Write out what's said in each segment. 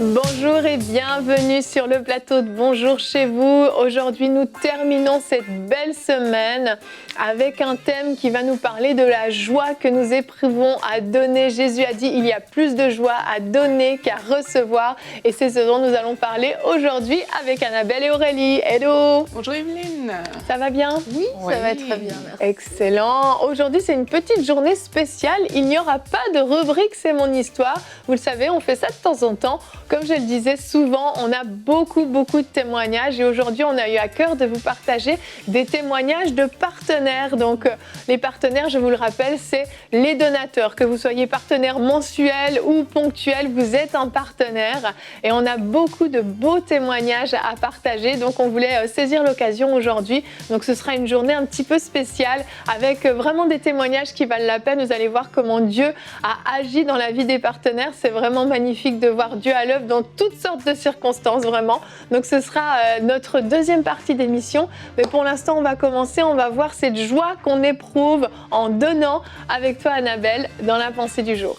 Bonjour et bienvenue sur le plateau de Bonjour chez vous. Aujourd'hui, nous terminons cette belle semaine avec un thème qui va nous parler de la joie que nous éprouvons à donner. Jésus a dit, il y a plus de joie à donner qu'à recevoir. Et c'est ce dont nous allons parler aujourd'hui avec Annabelle et Aurélie. Hello! Bonjour Evelyne! Ça va bien? Oui, ça va très bien, merci. Excellent! Aujourd'hui, c'est une petite journée spéciale. Il n'y aura pas de rubrique C'est mon histoire. Vous le savez, on fait ça de temps en temps. Comme je le disais, souvent, on a beaucoup de témoignages et aujourd'hui, on a eu à cœur de vous partager des témoignages de partenaires. Donc, les partenaires, je vous le rappelle, c'est les donateurs. Que vous soyez partenaire mensuel ou ponctuel, vous êtes un partenaire et on a beaucoup de beaux témoignages à partager. Donc, on voulait saisir l'occasion aujourd'hui. Donc, ce sera une journée un petit peu spéciale avec vraiment des témoignages qui valent la peine. Vous allez voir comment Dieu a agi dans la vie des partenaires. C'est vraiment magnifique de voir Dieu à l'œuvre dans toutes sortes de circonstances, vraiment. Donc, ce sera notre deuxième partie d'émission. Mais pour l'instant, on va commencer. On va voir cette joie qu'on éprouve en donnant avec toi, Annabelle, dans la pensée du jour.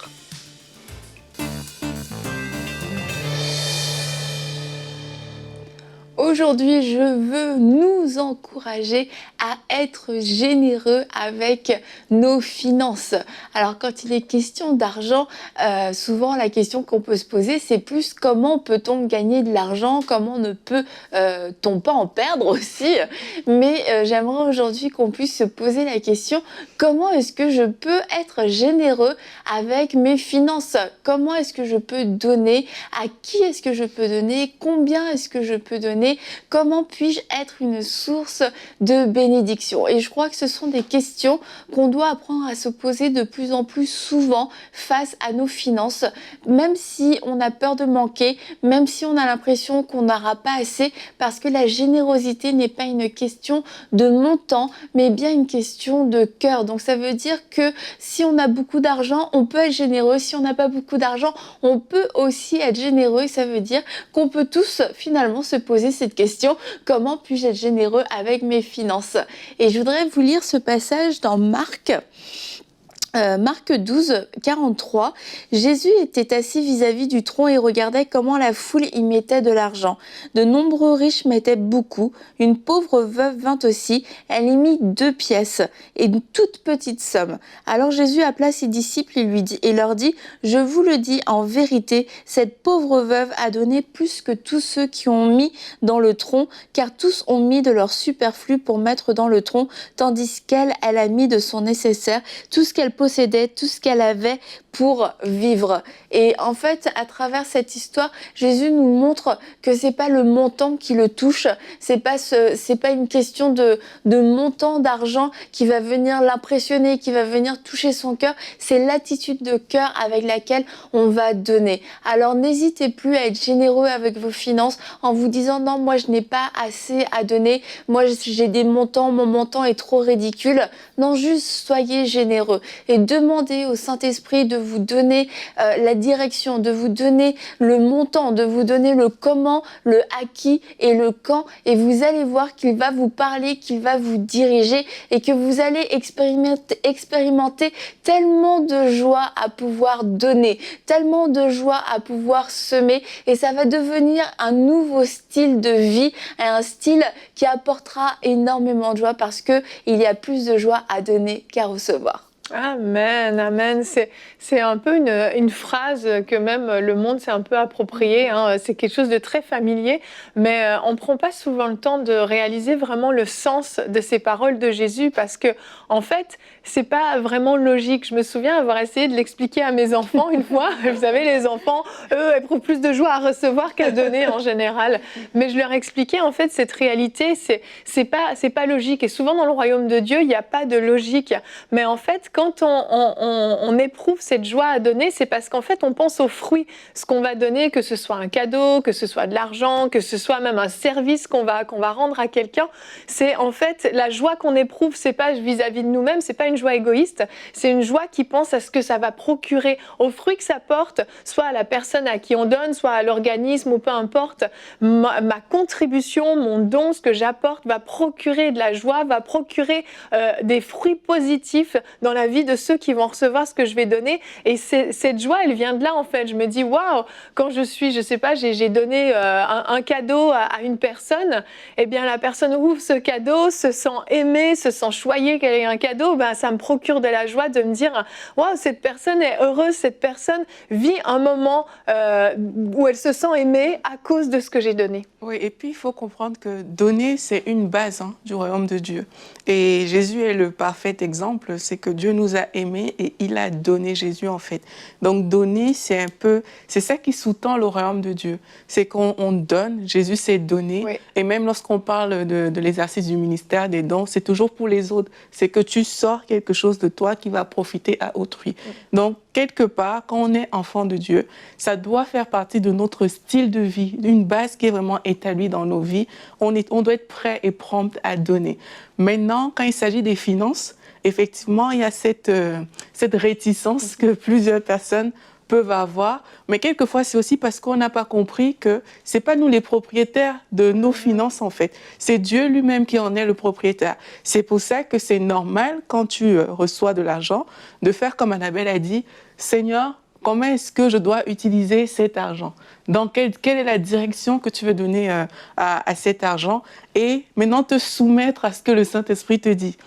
Aujourd'hui, je veux nous encourager à être généreux avec nos finances. Alors, quand il est question d'argent, souvent la question qu'on peut se poser, c'est plus comment peut-on gagner de l'argent, comment ne peut-on pas en perdre aussi. Mais j'aimerais aujourd'hui qu'on puisse se poser la question, comment est-ce que je peux être généreux avec mes finances? Comment est-ce que je peux donner? À qui est-ce que je peux donner? Combien est-ce que je peux donner? Comment puis-je être une source de bénédiction? Et je crois que ce sont des questions qu'on doit apprendre à se poser de plus en plus souvent face à nos finances, même si on a peur de manquer, même si on a l'impression qu'on n'aura pas assez, parce que la générosité n'est pas une question de montant, mais bien une question de cœur. Donc ça veut dire que si on a beaucoup d'argent, on peut être généreux. Si on n'a pas beaucoup d'argent, on peut aussi être généreux. Et ça veut dire qu'on peut tous finalement se poser cette question, comment puis-je être généreux avec mes finances? Et je voudrais vous lire ce passage dans Marc 12, 43. Jésus était assis vis-à-vis du tronc et regardait comment la foule y mettait de l'argent. De nombreux riches mettaient beaucoup. Une pauvre veuve vint aussi. Elle y mit 2 pièces et une toute petite somme. Alors Jésus appela ses disciples et leur dit, je vous le dis en vérité, cette pauvre veuve a donné plus que tous ceux qui ont mis dans le tronc, car tous ont mis de leur superflu pour mettre dans le tronc, tandis qu'elle, elle a mis de son nécessaire, tout ce qu'elle possédait, tout ce qu'elle avait pour vivre. Et en fait, à travers cette histoire, Jésus nous montre que c'est pas le montant qui le touche, c'est pas une question de montant d'argent qui va venir l'impressionner, qui va venir toucher son cœur, c'est l'attitude de cœur avec laquelle on va donner. Alors n'hésitez plus à être généreux avec vos finances en vous disant non, moi je n'ai pas assez à donner, moi j'ai des montants, mon montant est trop ridicule. Non, juste soyez généreux et demandez au Saint-Esprit de vous donner la direction, de vous donner le montant, de vous donner le comment, le à qui et le quand, et vous allez voir qu'il va vous parler, qu'il va vous diriger et que vous allez expérimenter tellement de joie à pouvoir donner, tellement de joie à pouvoir semer, et ça va devenir un nouveau style de vie, un style qui apportera énormément de joie parce que il y a plus de joie à donner qu'à recevoir. Amen, amen. C'est un peu une phrase que même le monde s'est un peu appropriée. Hein. C'est quelque chose de très familier, mais on ne prend pas souvent le temps de réaliser vraiment le sens de ces paroles de Jésus parce que, en fait, c'est pas vraiment logique. Je me souviens avoir essayé de l'expliquer à mes enfants une fois. Vous savez, les enfants, eux, éprouvent plus de joie à recevoir qu'à donner en général. Mais je leur expliquais, en fait, cette réalité, c'est pas logique. Et souvent, dans le royaume de Dieu, il n'y a pas de logique. Mais en fait, quand on éprouve cette joie à donner, c'est parce qu'en fait, on pense aux fruits, ce qu'on va donner, que ce soit un cadeau, que ce soit de l'argent, que ce soit même un service qu'on va rendre à quelqu'un. C'est en fait la joie qu'on éprouve, c'est pas vis-à-vis de nous-mêmes, c'est pas une joie égoïste, c'est une joie qui pense à ce que ça va procurer, aux fruits que ça porte, soit à la personne à qui on donne, soit à l'organisme ou peu importe. Ma contribution, mon don, ce que j'apporte va procurer de la joie, va procurer des fruits positifs dans la vie de ceux qui vont recevoir ce que je vais donner. Et cette joie, elle vient de là en fait. Je me dis waouh, quand je sais pas, j'ai donné un cadeau à une personne, eh bien la personne ouvre ce cadeau, se sent aimée, se sent choyée qu'elle ait un cadeau, ben ça me procure de la joie de me dire waouh, cette personne est heureuse, cette personne vit un moment où elle se sent aimée à cause de ce que j'ai donné. Oui, et puis il faut comprendre que donner, c'est une base du royaume de Dieu. Et Jésus est le parfait exemple, c'est que Dieu nous a aimés et il a donné Jésus en fait. Donc donner, c'est ça qui sous-tend le royaume de Dieu. C'est qu'on donne, Jésus s'est donné. Oui. Et même lorsqu'on parle de l'exercice du ministère des dons, c'est toujours pour les autres. C'est que tu sors quelque chose de toi qui va profiter à autrui. Oui. Donc quelque part, quand on est enfant de Dieu, ça doit faire partie de notre style de vie, d'une base qui est vraiment établie dans nos vies. On doit être prêt et prompt à donner. Maintenant, quand il s'agit des finances, effectivement, il y a cette réticence que plusieurs personnes peuvent avoir, mais quelquefois, c'est aussi parce qu'on n'a pas compris que ce n'est pas nous les propriétaires de nos finances, en fait. C'est Dieu lui-même qui en est le propriétaire. C'est pour ça que c'est normal, quand tu reçois de l'argent, de faire comme Annabelle a dit, « Seigneur, comment est-ce que je dois utiliser cet argent? Dans quelle est la direction que tu veux donner à cet argent? » Et maintenant, te soumettre à ce que le Saint-Esprit te dit.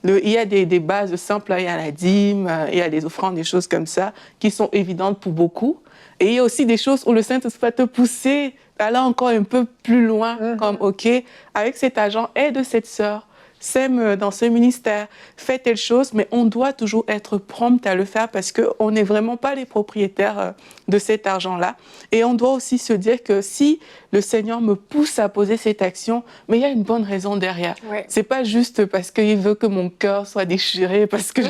Il y a des bases simples, il y a la dîme, il y a des offrandes, des choses comme ça, qui sont évidentes pour beaucoup. Et il y a aussi des choses où le Saint-Esprit va te pousser à aller encore un peu plus loin, comme, OK, avec cet argent, aide cette sœur, sème dans ce ministère, fais telle chose, mais on doit toujours être prompt à le faire parce qu'on n'est vraiment pas les propriétaires de cet argent-là. Et on doit aussi se dire que si le Seigneur me pousse à poser cette action, mais il y a une bonne raison derrière. Ouais. C'est pas juste parce qu'il veut que mon cœur soit déchiré, parce que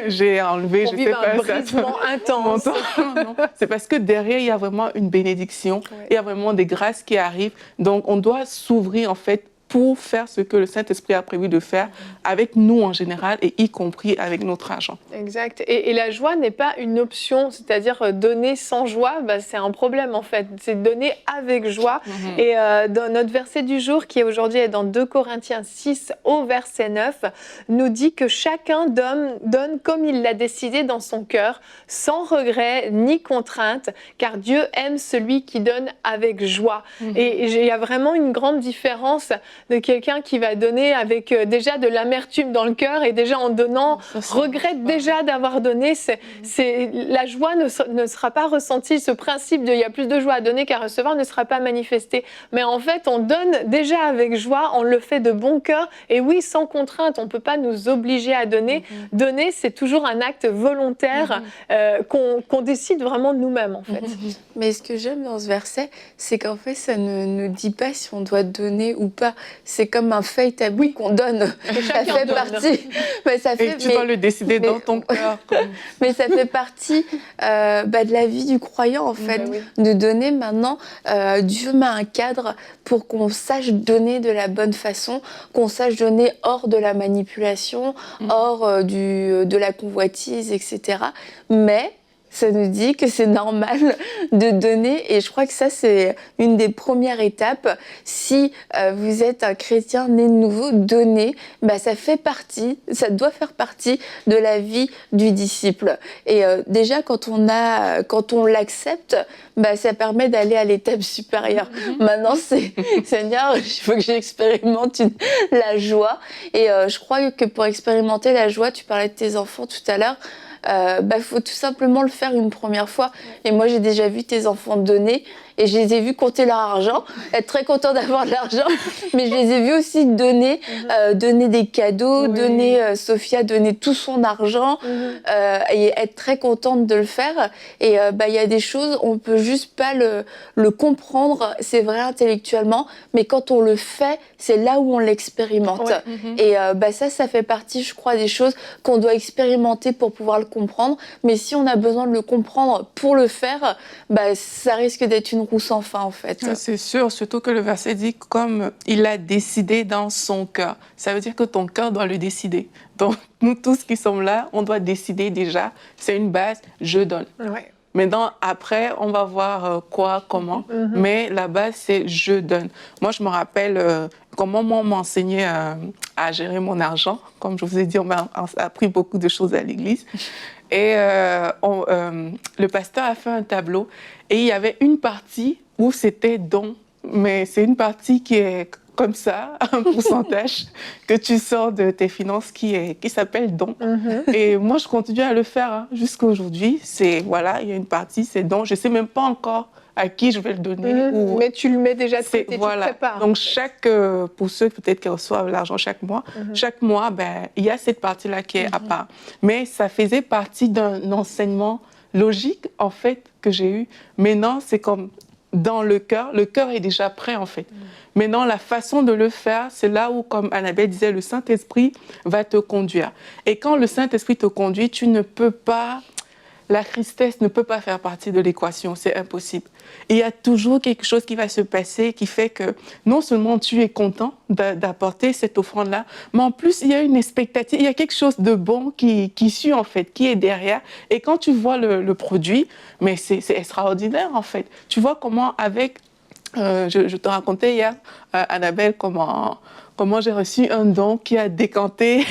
j'ai enlevé, je sais pas, un brisement intense. Non. C'est parce que derrière, il y a vraiment une bénédiction, il y a vraiment des grâces qui arrivent. Donc, on doit s'ouvrir, en fait, pour faire ce que le Saint-Esprit a prévu de faire avec nous en général et y compris avec notre argent. Exact. Et la joie n'est pas une option, c'est-à-dire donner sans joie, c'est un problème en fait. C'est donner avec joie. Et dans notre verset du jour, qui aujourd'hui est dans 2 Corinthiens 6 au verset 9, nous dit que chacun donne comme il l'a décidé dans son cœur, sans regret ni contrainte, car Dieu aime celui qui donne avec joie. Et il y a vraiment une grande différence de quelqu'un qui va donner avec déjà de l'amertume dans le cœur et déjà en donnant regrette déjà d'avoir donné. La joie ne sera pas ressentie. Ce principe de il y a plus de joie à donner qu'à recevoir ne sera pas manifesté. Mais en fait, on donne déjà avec joie, on le fait de bon cœur et oui, sans contrainte. On ne peut pas nous obliger à donner. Donner, c'est toujours un acte volontaire qu'on décide vraiment nous-mêmes en fait. Mais ce que j'aime dans ce verset, c'est qu'en fait, ça ne dit pas si on doit donner ou pas. C'est comme un fait établi qu'on donne. Ça fait partie. Mais ça fait, et tu dois le décider dans ton cœur. Mais ça fait partie de la vie du croyant, en fait. De donner maintenant. Dieu met un cadre pour qu'on sache donner de la bonne façon, qu'on sache donner hors de la manipulation, hors de la convoitise, etc. Mais ça nous dit que c'est normal de donner et je crois que ça, c'est une des premières étapes. Si vous êtes un chrétien né de nouveau, donner, ça doit faire partie de la vie du disciple. Et déjà, quand on l'accepte, ça permet d'aller à l'étape supérieure. Maintenant, c'est Seigneur, il faut que j'expérimente la joie. Et je crois que pour expérimenter la joie, tu parlais de tes enfants tout à l'heure, faut tout simplement le faire une première fois. Et moi, j'ai déjà vu tes enfants donner et je les ai vus compter leur argent, être très contents d'avoir de l'argent, mais je les ai vus aussi donner des cadeaux, Sophia donner tout son argent et être très contente de le faire. Et il y a des choses, on peut juste pas le comprendre, c'est vrai intellectuellement, mais quand on le fait, c'est là où on l'expérimente. Et ça fait partie, je crois, des choses qu'on doit expérimenter pour pouvoir le comprendre. Mais si on a besoin de le comprendre pour le faire, ça risque d'être une roue sans fin, en fait. C'est sûr, surtout que le verset dit comme il a décidé dans son cœur. Ça veut dire que ton cœur doit le décider. Donc, nous tous qui sommes là, on doit décider déjà. C'est une base, je donne. Ouais. Maintenant, après, on va voir quoi, comment. Mais la base, c'est je donne. Moi, je me rappelle comment on m'a enseigné à gérer mon argent. Comme je vous ai dit, on m'a appris beaucoup de choses à l'église. Et le pasteur a fait un tableau. Et il y avait une partie où c'était don. Mais c'est une partie qui est comme ça, un pourcentage que tu sors de tes finances qui s'appelle don. Et moi, je continue à le faire jusqu'à aujourd'hui. Il y a une partie, c'est don. Je ne sais même pas encore à qui je vais le donner. Mais tu le mets déjà de côté, tu le prépares. Donc, pour ceux peut-être qui reçoivent l'argent chaque mois, il y a cette partie-là qui est à part. Mais ça faisait partie d'un enseignement logique, en fait, que j'ai eu. Maintenant, c'est comme dans le cœur est déjà prêt, en fait. Maintenant, la façon de le faire, c'est là où, comme Annabelle disait, le Saint-Esprit va te conduire. Et quand le Saint-Esprit te conduit, la tristesse ne peut pas faire partie de l'équation, c'est impossible. Il y a toujours quelque chose qui va se passer qui fait que non seulement tu es content d'apporter cette offrande-là, mais en plus il y a une expectative, il y a quelque chose de bon qui suit en fait, qui est derrière. Et quand tu vois le produit, mais c'est extraordinaire en fait. Tu vois comment avec, je te racontais hier, Annabelle, comment j'ai reçu un don qui a décanté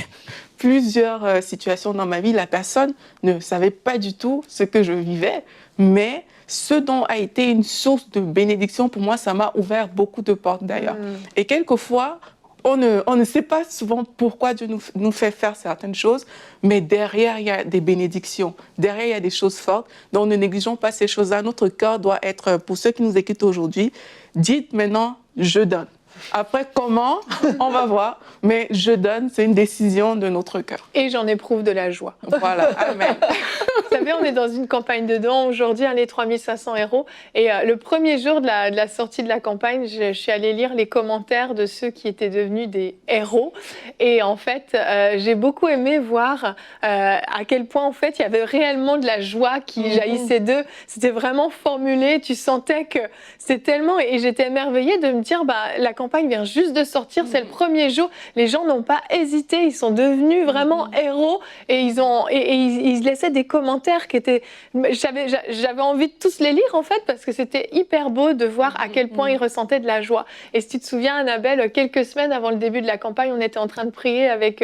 plusieurs situations dans ma vie. La personne ne savait pas du tout ce que je vivais, mais ce don a été une source de bénédiction pour moi. Ça m'a ouvert beaucoup de portes d'ailleurs. Et quelquefois, on ne sait pas souvent pourquoi Dieu nous fait faire certaines choses, mais derrière, il y a des bénédictions. Derrière, il y a des choses fortes. Donc, ne négligeons pas ces choses-là. Notre cœur doit être, pour ceux qui nous écoutent aujourd'hui, dites maintenant, je donne. Après, comment, on va voir, mais je donne, c'est une décision de notre cœur. Et j'en éprouve de la joie. Voilà, amen. Vous savez, on est dans une campagne de dons aujourd'hui, les 3500 €. Et le premier jour de la sortie de la campagne, je suis allée lire les commentaires de ceux qui étaient devenus des héros. Et en fait, j'ai beaucoup aimé voir à quel point, en fait, il y avait réellement de la joie qui jaillissait d'eux. C'était vraiment formulé. Tu sentais que c'était tellement... Et j'étais émerveillée de me dire, la campagne vient juste de sortir, c'est le premier jour. Les gens n'ont pas hésité, ils sont devenus vraiment héros. Et ils laissaient des commentaires qui étaient... J'avais envie de tous les lire, en fait, parce que c'était hyper beau de voir à quel point ils ressentaient de la joie. Et si tu te souviens, Annabelle, quelques semaines avant le début de la campagne, on était en train de prier avec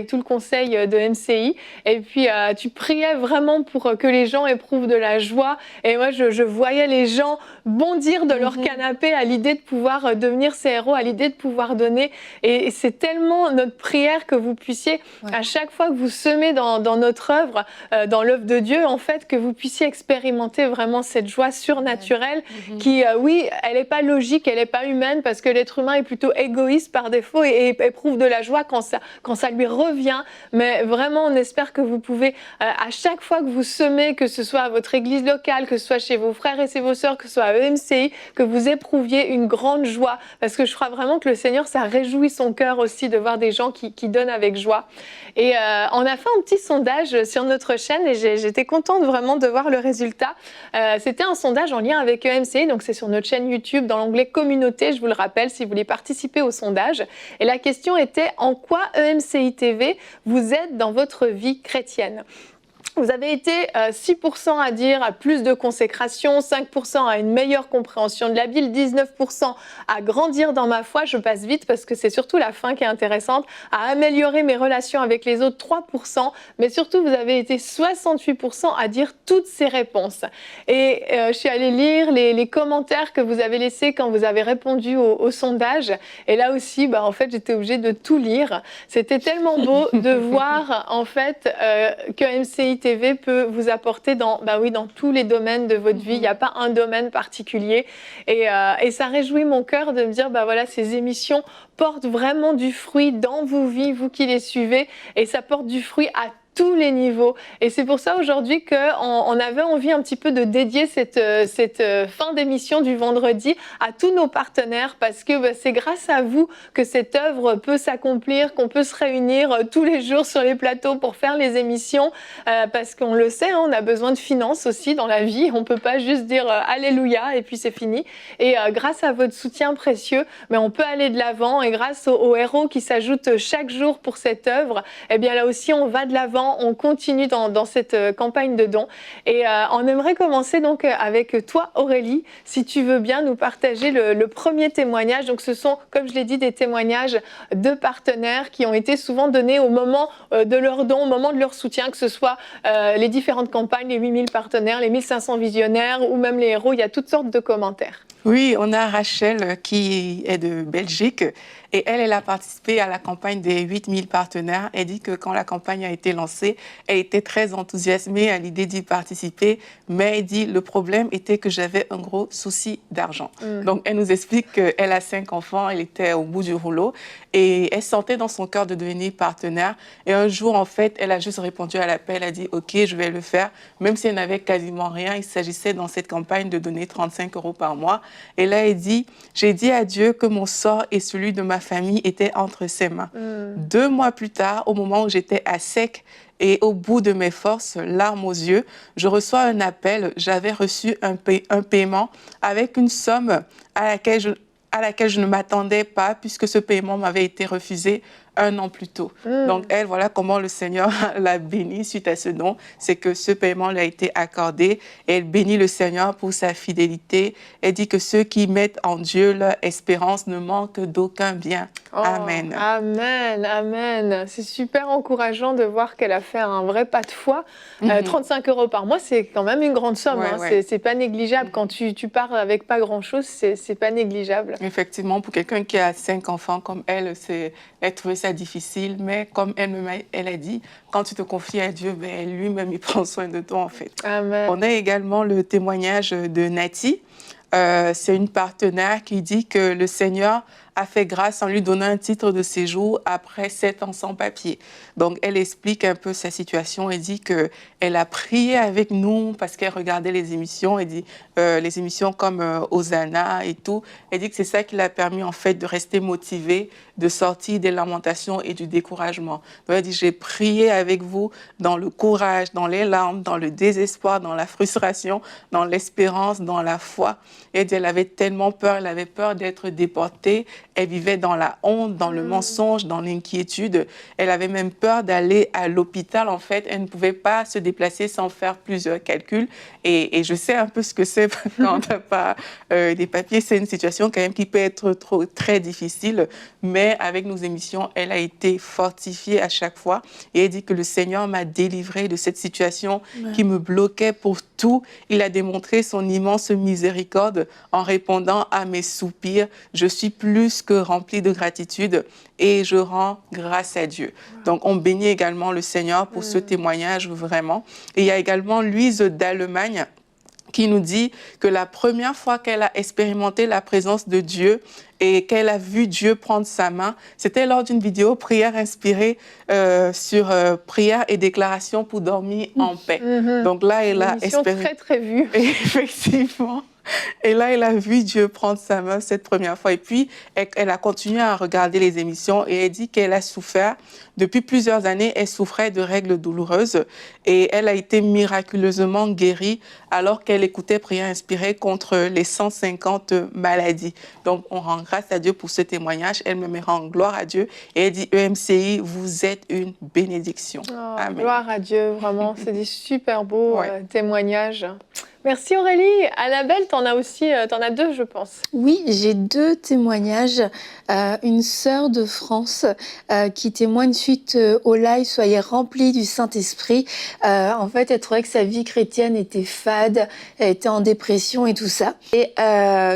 tout le conseil de MCI. Et puis, tu priais vraiment pour que les gens éprouvent de la joie. Et moi, je voyais les gens bondir de leur canapé à l'idée de pouvoir devenir ces héros, à l'idée de pouvoir donner. Et c'est tellement notre prière que vous puissiez, à chaque fois que vous semez dans notre œuvre, dans l'œuvre de Dieu, en fait, que vous puissiez expérimenter vraiment cette joie surnaturelle qui, oui, elle n'est pas logique, elle n'est pas humaine, parce que l'être humain est plutôt égoïste par défaut et éprouve de la joie quand ça lui revient. Mais vraiment, on espère que vous pouvez, à chaque fois que vous semez, que ce soit à votre église locale, que ce soit chez vos frères et vos sœurs, que ce soit à EMCI, que vous éprouviez une grande joie, parce que je crois vraiment que le Seigneur, ça réjouit son cœur aussi de voir des gens qui donnent avec joie. Et on a fait un petit sondage sur notre chaîne et j'étais contente vraiment de voir le résultat. C'était un sondage en lien avec EMCI, donc c'est sur notre chaîne YouTube dans l'onglet Communauté, je vous le rappelle, si vous voulez participer au sondage. Et la question était: en quoi EMCI TV vous aide dans votre vie chrétienne ? Vous avez été 6% à dire à plus de consécration, 5% à une meilleure compréhension de la Bible, 19% à grandir dans ma foi, je passe vite parce que c'est surtout la fin qui est intéressante, à améliorer mes relations avec les autres, 3%, mais surtout vous avez été 68% à dire toutes ces réponses. Et je suis allée lire les commentaires que vous avez laissés quand vous avez répondu au sondage, et là aussi, en fait, j'étais obligée de tout lire. C'était tellement beau de voir en fait que MCI TV peut vous apporter dans tous les domaines de votre vie. Il n'y a pas un domaine particulier. Et ça réjouit mon cœur de me dire, voilà, ces émissions portent vraiment du fruit dans vos vies, vous qui les suivez, et ça porte du fruit à tous les niveaux. Et c'est pour ça aujourd'hui qu'on avait envie un petit peu de dédier cette fin d'émission du vendredi à tous nos partenaires, parce que c'est grâce à vous que cette œuvre peut s'accomplir, qu'on peut se réunir tous les jours sur les plateaux pour faire les émissions, parce qu'on le sait, on a besoin de finances aussi dans la vie. On ne peut pas juste dire Alléluia et puis c'est fini. Et grâce à votre soutien précieux, on peut aller de l'avant, et grâce aux héros qui s'ajoutent chaque jour pour cette œuvre, là aussi on va de l'avant. On continue dans cette campagne de dons. Et on aimerait commencer donc avec toi, Aurélie, si tu veux bien nous partager le premier témoignage. Donc ce sont, comme je l'ai dit, des témoignages de partenaires qui ont été souvent donnés au moment de leur don, au moment de leur soutien, que ce soit les différentes campagnes, les 8000 partenaires, les 1500 visionnaires ou même les héros. Il y a toutes sortes de commentaires. Oui, on a Rachel qui est de Belgique et elle a participé à la campagne des 8000 partenaires. Elle dit que quand la campagne a été lancée, elle était très enthousiasmée à l'idée d'y participer, mais elle dit le problème était que j'avais un gros souci d'argent. Donc elle nous explique qu'elle a 5 enfants, elle était au bout du rouleau et elle sentait dans son cœur de devenir partenaire. Et un jour, en fait, elle a juste répondu à l'appel, elle a dit « Ok, je vais le faire », même si elle n'avait quasiment rien. Il s'agissait dans cette campagne de donner 35 € par mois. Et là, elle dit, j'ai dit à Dieu que mon sort et celui de ma famille étaient entre ses mains. 2 mois plus tard, au moment où j'étais à sec et au bout de mes forces, larmes aux yeux, je reçois un appel. J'avais reçu un paiement avec une somme à laquelle je ne m'attendais pas, puisque ce paiement m'avait été refusé 1 an plus tôt. Donc, elle, voilà comment le Seigneur l'a bénie suite à ce don. C'est que ce paiement lui a été accordé. Et elle bénit le Seigneur pour sa fidélité. Elle dit que ceux qui mettent en Dieu leur espérance ne manquent d'aucun bien. Amen. Amen, amen. C'est super encourageant de voir qu'elle a fait un vrai pas de foi. 35 € par mois, c'est quand même une grande somme. Ouais. C'est pas négligeable. Quand tu pars avec pas grand-chose, c'est pas négligeable. Effectivement, pour quelqu'un qui a 5 enfants comme elle, elle trouvait ça difficile. Mais comme elle a dit, quand tu te confies à Dieu, lui-même, il prend soin de toi, en fait. Amen. On a également le témoignage de Nati. C'est une partenaire qui dit que le Seigneur a fait grâce en lui donnant un titre de séjour après 7 ans sans papier. Donc, elle explique un peu sa situation. Elle dit qu'elle a prié avec nous parce qu'elle regardait les émissions. Elle dit les émissions comme Hosanna et tout. Elle dit que c'est ça qui l'a permis, en fait, de rester motivée, de sortir des lamentations et du découragement. Donc, elle dit, j'ai prié avec vous dans le courage, dans les larmes, dans le désespoir, dans la frustration, dans l'espérance, dans la foi. Et elle dit, elle avait tellement peur, elle avait peur d'être déportée. Elle vivait dans la honte, dans le mensonge, dans l'inquiétude. Elle avait même peur d'aller à l'hôpital. En fait, elle ne pouvait pas se déplacer sans faire plusieurs calculs. Et je sais un peu ce que c'est quand on n'a pas des papiers. C'est une situation quand même qui peut être très difficile. Mais avec nos émissions, elle a été fortifiée à chaque fois. Et elle dit que le Seigneur m'a délivrée de cette situation qui me bloquait pour tout. Il a démontré son immense miséricorde en répondant à mes soupirs. Je suis plus que remplie de gratitude et je rends grâce à Dieu. Donc, on bénit également le Seigneur pour ce témoignage, vraiment. Et il y a également Louise d'Allemagne qui nous dit que la première fois qu'elle a expérimenté la présence de Dieu et qu'elle a vu Dieu prendre sa main, c'était lors d'une vidéo prière inspirée sur prière et déclaration pour dormir en paix. Donc là, elle a expérimenté. Très, très vue. Effectivement. Et là, elle a vu Dieu prendre sa main cette première fois. Et puis, elle a continué à regarder les émissions et elle dit qu'elle a souffert. Depuis plusieurs années, elle souffrait de règles douloureuses et elle a été miraculeusement guérie alors qu'elle écoutait prière inspirée contre les 150 maladies. Donc, on rend grâce à Dieu pour ce témoignage. Elle me rend gloire à Dieu et elle dit, EMCI, vous êtes une bénédiction. Amen. Gloire à Dieu, vraiment. C'est des super beaux témoignages. Merci Aurélie. Annabelle, t'en as aussi, t'en as 2, je pense. Oui, j'ai 2 témoignages. Une sœur de France qui témoigne suite au live Soyez remplis du Saint-Esprit. En fait, elle trouvait que sa vie chrétienne était fade, elle était en dépression et tout ça. Et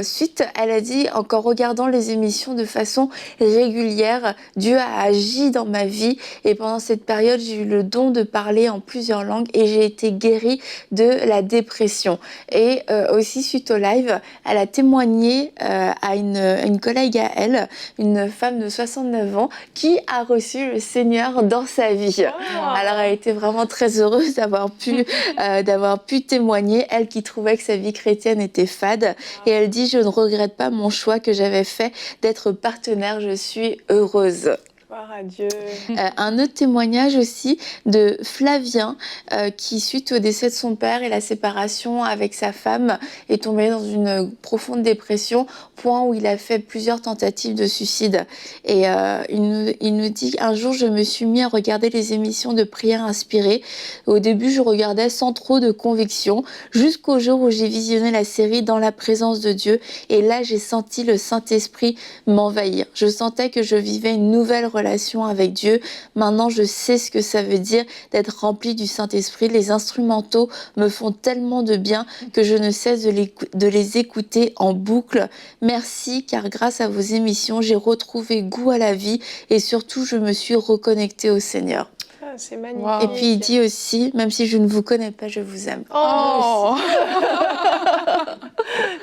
suite, elle a dit, encore regardant les émissions de façon régulière, Dieu a agi dans ma vie et pendant cette période, j'ai eu le don de parler en plusieurs langues et j'ai été guérie de la dépression. Et aussi, suite au live, elle a témoigné à une collègue à elle, une femme de 69 ans, qui a reçu le Seigneur dans sa vie. Alors, elle était vraiment très heureuse d'avoir pu témoigner, elle qui trouvait que sa vie chrétienne était fade. Et elle dit, je ne regrette pas mon choix que j'avais fait d'être partenaire, je suis heureuse. Gloire à Dieu. Un autre témoignage aussi de Flavien qui, suite au décès de son père et la séparation avec sa femme, est tombé dans une profonde dépression, point où il a fait plusieurs tentatives de suicide. Et il nous dit, un jour je me suis mis à regarder les émissions de prière inspirées. Au début je regardais sans trop de conviction, jusqu'au jour où j'ai visionné la série Dans la présence de Dieu. Et là j'ai senti le Saint-Esprit m'envahir. Je sentais que je vivais une nouvelle relation avec Dieu. Maintenant, je sais ce que ça veut dire d'être rempli du Saint-Esprit. Les instrumentaux me font tellement de bien que je ne cesse de les écouter en boucle. Merci, car grâce à vos émissions, j'ai retrouvé goût à la vie et surtout, je me suis reconnectée au Seigneur. Ah, c'est magnifique. Wow. Et puis, il dit aussi, même si je ne vous connais pas, je vous aime. Oh.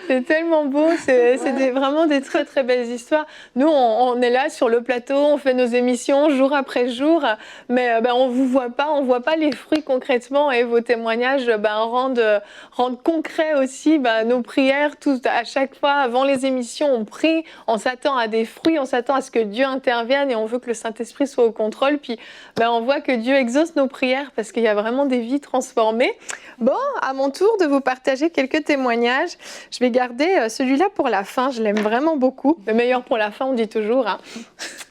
C'est tellement beau, c'est vraiment des très très belles histoires. Nous, on est là sur le plateau, on fait nos émissions jour après jour, mais on vous voit pas, on voit pas les fruits concrètement, et vos témoignages rendent concret aussi nos prières. À chaque fois, avant les émissions, on prie, on s'attend à des fruits, on s'attend à ce que Dieu intervienne et on veut que le Saint-Esprit soit au contrôle. Puis on voit que Dieu exauce nos prières parce qu'il y a vraiment des vies transformées. Bon, à mon tour de vous partager quelques témoignages. Je vais garder celui-là pour la fin, je l'aime vraiment beaucoup. Le meilleur pour la fin, on dit toujours. Hein.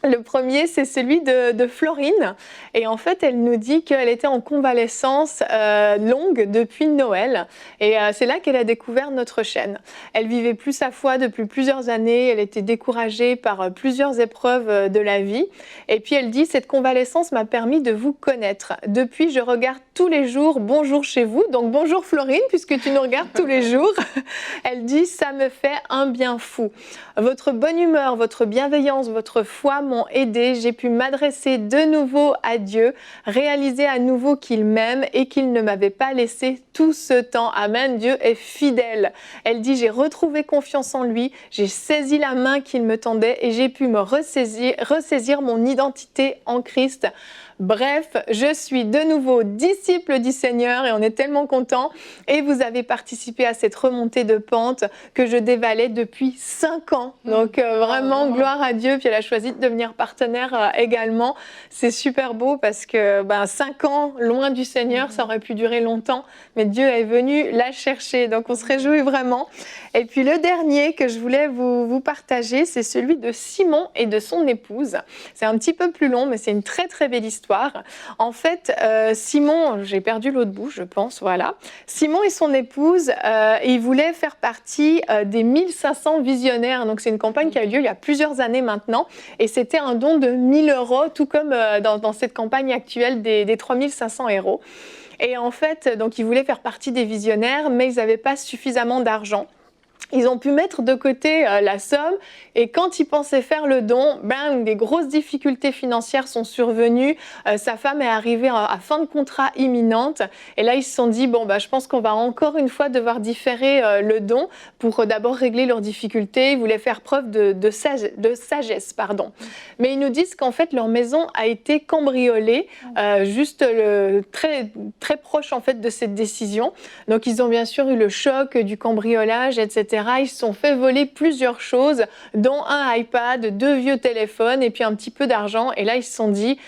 Le premier, c'est celui de Florine. Et en fait, elle nous dit qu'elle était en convalescence longue depuis Noël. Et c'est là qu'elle a découvert notre chaîne. Elle vivait plus sa foi depuis plusieurs années. Elle était découragée par plusieurs épreuves de la vie. Et puis elle dit, cette convalescence m'a permis de vous connaître. Depuis, je regarde tous les jours Bonjour chez vous. Donc bonjour Florine, puisque tu nous regardes tous les jours. Elle dit, ça me fait un bien fou. Votre bonne humeur, votre bienveillance, votre foi m'ont aidée. J'ai pu m'adresser de nouveau à Dieu, réaliser à nouveau qu'il m'aime et qu'il ne m'avait pas laissé tout ce temps. Amen, Dieu est fidèle. Elle dit, j'ai retrouvé confiance en lui, j'ai saisi la main qu'il me tendait et j'ai pu me ressaisir mon identité en Christ. Bref, je suis de nouveau disciple du Seigneur et on est tellement contents. Et vous avez participé à cette remontée de pente que je dévalais depuis 5 ans. Donc vraiment, gloire à Dieu. Puis elle a choisi de devenir partenaire également. C'est super beau parce que 5 ans loin du Seigneur, ça aurait pu durer longtemps. Mais Dieu est venu la chercher. Donc on se réjouit vraiment. Et puis le dernier que je voulais vous partager, c'est celui de Simon et de son épouse. C'est un petit peu plus long, mais c'est une très très belle histoire. En fait, Simon, j'ai perdu l'autre bout, je pense, voilà. Simon et son épouse, ils voulaient faire partie des 1500 visionnaires. Donc, c'est une campagne qui a eu lieu il y a plusieurs années maintenant. Et c'était un don de 1 000 €, tout comme dans cette campagne actuelle des 3500 €. Et en fait, donc, ils voulaient faire partie des visionnaires, mais ils n'avaient pas suffisamment d'argent. Ils ont pu mettre de côté la somme et quand ils pensaient faire le don, des grosses difficultés financières sont survenues. Sa femme est arrivée à fin de contrat imminente et là ils se sont dit je pense qu'on va encore une fois devoir différer le don pour d'abord régler leurs difficultés. Ils voulaient faire preuve de sagesse, pardon. Mais ils nous disent qu'en fait leur maison a été cambriolée juste très très proche en fait de cette décision. Donc ils ont bien sûr eu le choc du cambriolage, etc. etc. Ils se sont fait voler plusieurs choses, dont un iPad, 2 vieux téléphones et puis un petit peu d'argent. Et là, ils se sont dit,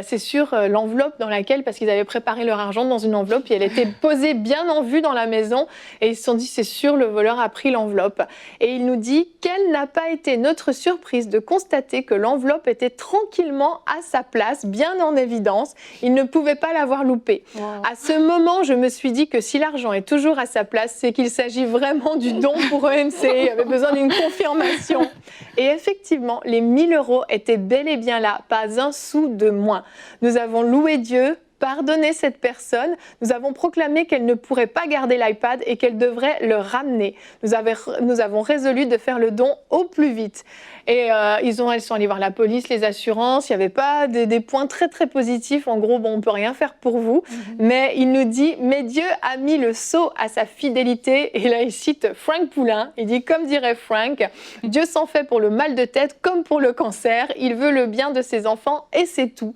c'est sur l'enveloppe dans laquelle, parce qu'ils avaient préparé leur argent dans une enveloppe et elle était posée bien en vue dans la maison. Et ils se sont dit, c'est sûr, le voleur a pris l'enveloppe. Et il nous dit, quelle n'a pas été notre surprise de constater que l'enveloppe était tranquillement à sa place, bien en évidence. Il ne pouvait pas l'avoir loupée. Wow. À ce moment, je me suis dit que si l'argent est toujours à sa place, c'est qu'il s'agit vraiment du don pour EMC. Il avait besoin d'une confirmation. Et effectivement, les 1 000 € étaient bel et bien là, pas un sou de moins. Nous avons loué Dieu, pardonné cette personne, nous avons proclamé qu'elle ne pourrait pas garder l'iPad et qu'elle devrait le ramener. Nous avons résolu de faire le don au plus vite. Et ils sont allés voir la police, les assurances, il n'y avait pas des points très très positifs. En gros, on ne peut rien faire pour vous. Mais il nous dit, mais Dieu a mis le sceau à sa fidélité. Et là, il cite Frank Poulain. Il dit, comme dirait Frank, Dieu s'en fait pour le mal de tête comme pour le cancer. Il veut le bien de ses enfants et c'est tout.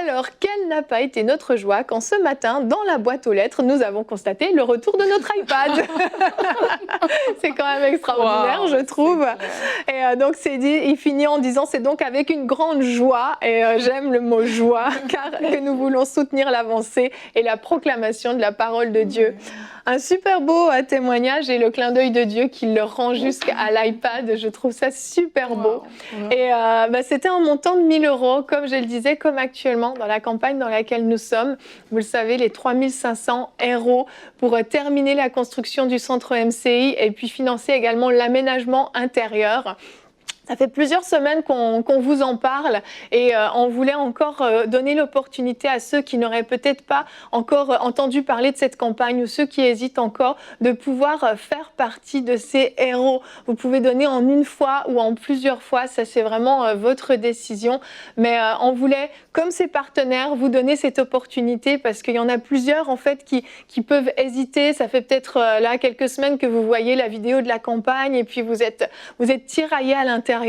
Alors, quelle n'a pas été notre joie quand ce matin, dans la boîte aux lettres, nous avons constaté le retour de notre iPad. C'est quand même extraordinaire, je trouve. Et donc, il finit en disant, c'est donc avec une grande joie, et j'aime le mot joie, car que nous voulons soutenir l'avancée et la proclamation de la parole de Dieu. Un super beau témoignage et le clin d'œil de Dieu qui le rend jusqu'à l'iPad. Je trouve ça super beau. Et c'était un montant de 1 000 €, comme je le disais, comme actuellement dans la campagne dans laquelle nous sommes. Vous le savez, les 3 500 € pour terminer la construction du centre MCI et puis financer également l'aménagement intérieur. Ça fait plusieurs semaines qu'on vous en parle et on voulait encore donner l'opportunité à ceux qui n'auraient peut-être pas encore entendu parler de cette campagne ou ceux qui hésitent encore de pouvoir faire partie de ces héros. Vous pouvez donner en une fois ou en plusieurs fois, ça c'est vraiment votre décision. Mais on voulait, comme ces partenaires, vous donner cette opportunité parce qu'il y en a plusieurs en fait qui peuvent hésiter. Ça fait peut-être là quelques semaines que vous voyez la vidéo de la campagne et puis vous êtes tiraillés à l'intérieur.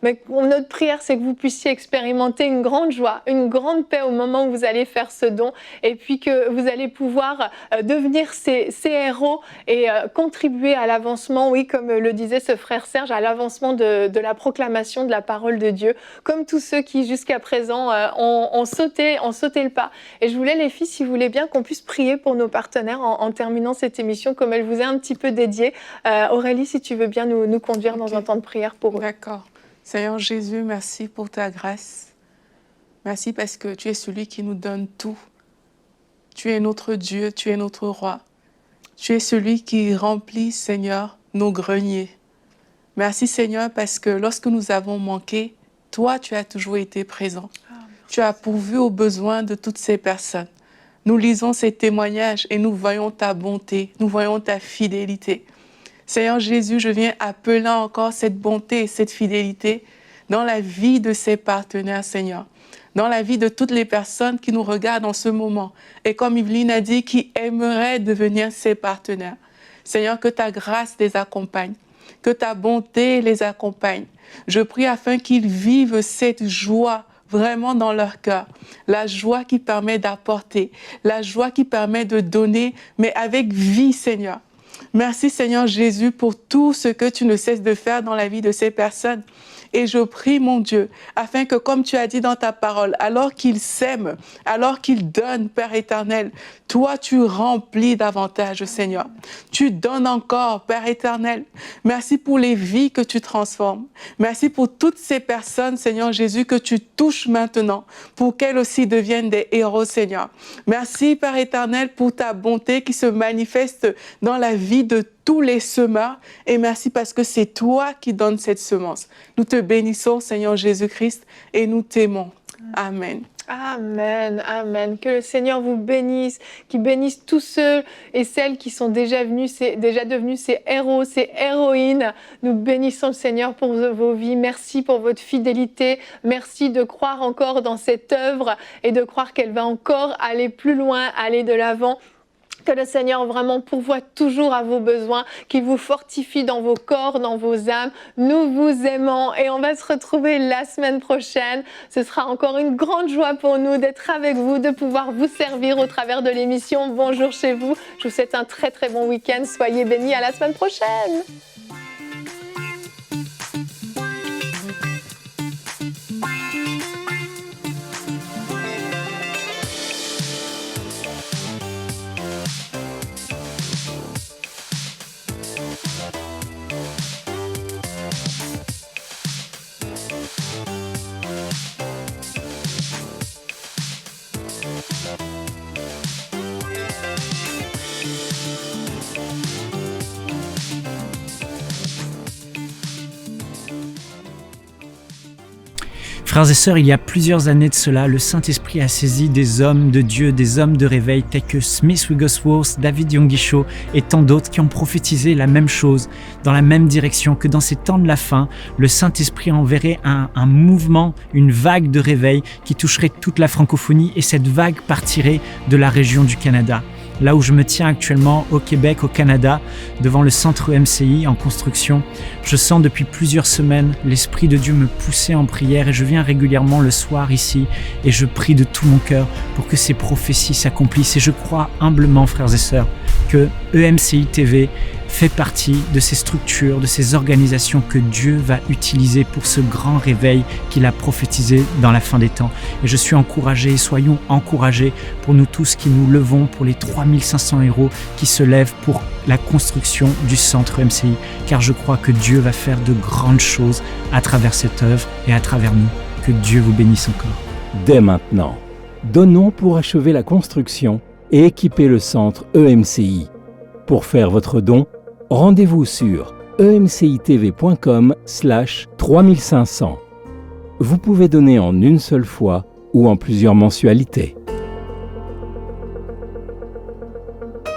Mais notre prière, c'est que vous puissiez expérimenter une grande joie, une grande paix au moment où vous allez faire ce don et puis que vous allez pouvoir devenir ces héros et contribuer à l'avancement, oui, comme le disait ce frère Serge, à l'avancement de la proclamation de la parole de Dieu, comme tous ceux qui jusqu'à présent ont sauté le pas. Et je voulais, les filles, si vous voulez bien, qu'on puisse prier pour nos partenaires en terminant cette émission, comme elle vous est un petit peu dédiée. Aurélie, si tu veux bien nous conduire dans un temps de prière pour eux. D'accord. Seigneur Jésus, merci pour ta grâce. Merci parce que tu es celui qui nous donne tout. Tu es notre Dieu, tu es notre roi. Tu es celui qui remplit, Seigneur, nos greniers. Merci, Seigneur, parce que lorsque nous avons manqué, toi, tu as toujours été présent. Tu as pourvu aux besoins de toutes ces personnes. Nous lisons ces témoignages et nous voyons ta bonté, nous voyons ta fidélité. Seigneur Jésus, je viens appeler encore cette bonté et cette fidélité dans la vie de ces partenaires, Seigneur, dans la vie de toutes les personnes qui nous regardent en ce moment et comme Yveline a dit, qui aimeraient devenir ses partenaires. Seigneur, que ta grâce les accompagne, que ta bonté les accompagne. Je prie afin qu'ils vivent cette joie vraiment dans leur cœur, la joie qui permet d'apporter, la joie qui permet de donner, mais avec vie, Seigneur. Merci Seigneur Jésus pour tout ce que tu ne cesses de faire dans la vie de ces personnes. Et je prie mon Dieu, afin que comme tu as dit dans ta parole, alors qu'ils s'aiment, alors qu'ils donnent, Père éternel, toi tu remplis davantage Seigneur. Tu donnes encore, Père éternel. Merci pour les vies que tu transformes. Merci pour toutes ces personnes, Seigneur Jésus, que tu touches maintenant, pour qu'elles aussi deviennent des héros, Seigneur. Merci Père éternel pour ta bonté qui se manifeste dans la vie de tous les semeurs, et merci parce que c'est toi qui donnes cette semence. Nous te bénissons, Seigneur Jésus-Christ, et nous t'aimons. Amen. Amen, amen. Que le Seigneur vous bénisse, qu'il bénisse tous ceux et celles qui sont déjà devenus ces héros, ces héroïnes. Nous bénissons le Seigneur pour vos vies. Merci pour votre fidélité. Merci de croire encore dans cette œuvre et de croire qu'elle va encore aller plus loin, aller de l'avant. Que le Seigneur vraiment pourvoie toujours à vos besoins, qu'il vous fortifie dans vos corps, dans vos âmes. Nous vous aimons et on va se retrouver la semaine prochaine. Ce sera encore une grande joie pour nous d'être avec vous, de pouvoir vous servir au travers de l'émission Bonjour chez vous. Je vous souhaite un très très bon week-end. Soyez bénis, à la semaine prochaine. Frères et sœurs, il y a plusieurs années de cela, le Saint-Esprit a saisi des hommes de Dieu, des hommes de réveil tels que Smith Wigglesworth, David Yonggi et tant d'autres qui ont prophétisé la même chose, dans la même direction, que dans ces temps de la fin, le Saint-Esprit enverrait un mouvement, une vague de réveil qui toucherait toute la francophonie et cette vague partirait de la région du Canada. Là où je me tiens actuellement au Québec, au Canada, devant le centre EMCI en construction, je sens depuis plusieurs semaines l'Esprit de Dieu me pousser en prière et je viens régulièrement le soir ici et je prie de tout mon cœur pour que ces prophéties s'accomplissent et je crois humblement, frères et sœurs, que EMCI TV fait partie de ces structures, de ces organisations que Dieu va utiliser pour ce grand réveil qu'il a prophétisé dans la fin des temps. Et je suis encouragé, soyons encouragés pour nous tous qui nous levons pour les 3500 € qui se lèvent pour la construction du centre EMCI, car je crois que Dieu va faire de grandes choses à travers cette œuvre et à travers nous. Que Dieu vous bénisse encore. Dès maintenant, donnons pour achever la construction et équiper le centre EMCI. Pour faire votre don, rendez-vous sur emcitv.com/3500. Vous pouvez donner en une seule fois ou en plusieurs mensualités.